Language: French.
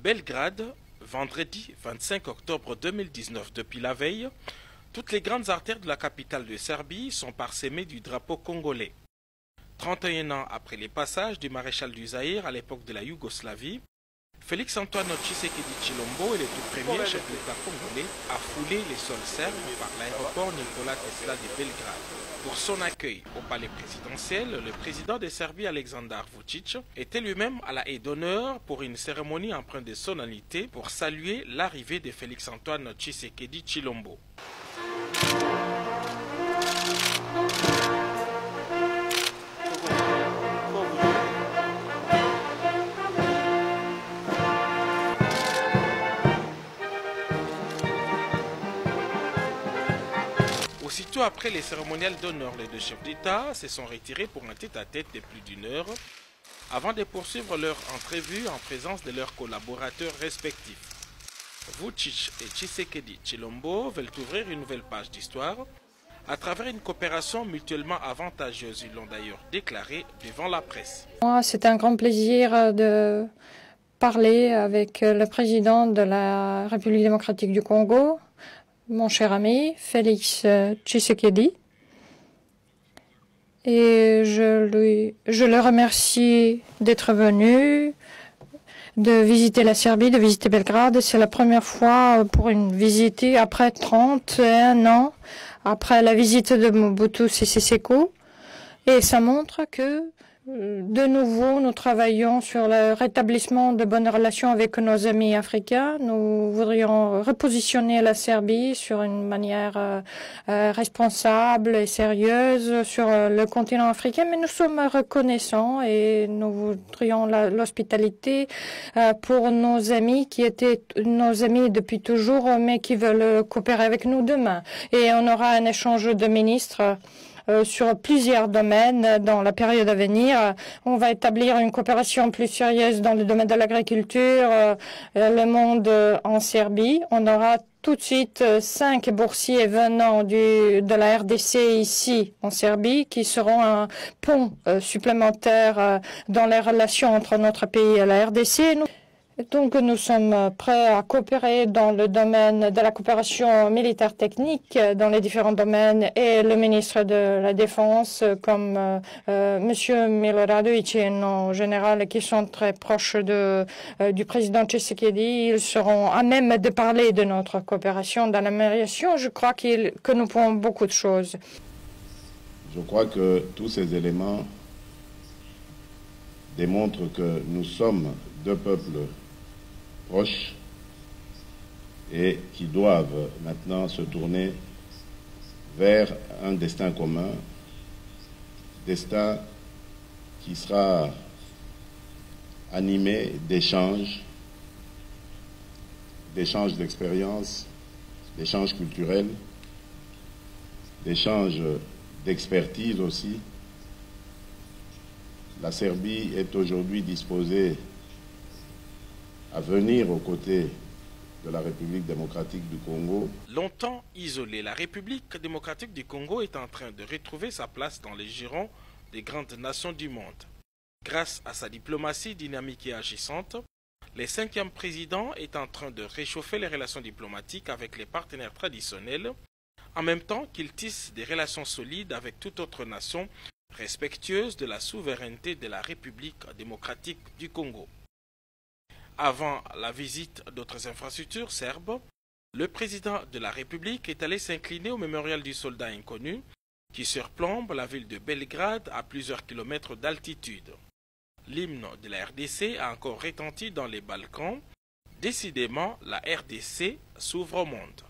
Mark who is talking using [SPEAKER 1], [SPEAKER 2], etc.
[SPEAKER 1] Belgrade, vendredi 25 octobre 2019, depuis la veille, toutes les grandes artères de la capitale de Serbie sont parsemées du drapeau congolais. 31 ans après les passages du maréchal du Zaïre à l'époque de la Yougoslavie, Félix-Antoine Tshisekedi Tshilombo et le tout premier chef de l'État congolais a foulé les sols serbes par l'aéroport Nikola Tesla de Belgrade. Pour son accueil au palais présidentiel, le président de Serbie Aleksandar Vučić était lui-même à la haie d'honneur pour une cérémonie empreinte de solennité pour saluer l'arrivée de Félix-Antoine Tshisekedi Tshilombo. Aussitôt après les cérémoniales d'honneur, les deux chefs d'État se sont retirés pour un tête-à-tête de plus d'une heure avant de poursuivre leur entrevue en présence de leurs collaborateurs respectifs. Vučić et Tshisekedi Tshilombo veulent ouvrir une nouvelle page d'histoire à travers une coopération mutuellement avantageuse. Ils l'ont d'ailleurs déclaré devant la presse.
[SPEAKER 2] C'est un grand plaisir de parler avec le président de la République démocratique du Congo, mon cher ami Félix Tshisekedi, et je le remercie d'être venu, de visiter la Serbie, de visiter Belgrade. C'est la première fois pour une visite après 31 ans, après la visite de Mobutu Sese Seko, et ça montre que de nouveau, nous travaillons sur le rétablissement de bonnes relations avec nos amis africains. Nous voudrions repositionner la Serbie sur une manière responsable et sérieuse sur le continent africain, mais nous sommes reconnaissants et nous voudrions l'hospitalité pour nos amis qui étaient nos amis depuis toujours, mais qui veulent coopérer avec nous demain. Et on aura un échange de ministres sur plusieurs domaines dans la période à venir. On va établir une coopération plus sérieuse dans le domaine de l'agriculture, le monde en Serbie. On aura tout de suite 5 boursiers venant de la RDC ici en Serbie qui seront un pont supplémentaire dans les relations entre notre pays et la RDC. Donc nous sommes prêts à coopérer dans le domaine de la coopération militaire technique, dans les différents domaines, et le ministre de la Défense, comme Monsieur Miloradovic et nos généraux qui sont très proches du président Tshisekedi, ils seront à même de parler de notre coopération dans l'amélioration. Je crois que nous pouvons beaucoup de choses.
[SPEAKER 3] Je crois que tous ces éléments démontrent que nous sommes deux peuples proches et qui doivent maintenant se tourner vers un destin commun, destin qui sera animé d'échanges d'expériences, d'échanges culturels, d'échanges d'expertise aussi. La Serbie est aujourd'hui disposée à venir aux côtés de la République démocratique du Congo.
[SPEAKER 1] Longtemps isolée, la République démocratique du Congo est en train de retrouver sa place dans les girons des grandes nations du monde. Grâce à sa diplomatie dynamique et agissante, le 5e président est en train de réchauffer les relations diplomatiques avec les partenaires traditionnels, en même temps qu'il tisse des relations solides avec toute autre nation respectueuse de la souveraineté de la République démocratique du Congo. Avant la visite d'autres infrastructures serbes, le président de la République est allé s'incliner au mémorial du soldat inconnu qui surplombe la ville de Belgrade à plusieurs kilomètres d'altitude. L'hymne de la RDC a encore retenti dans les Balkans. Décidément, la RDC s'ouvre au monde.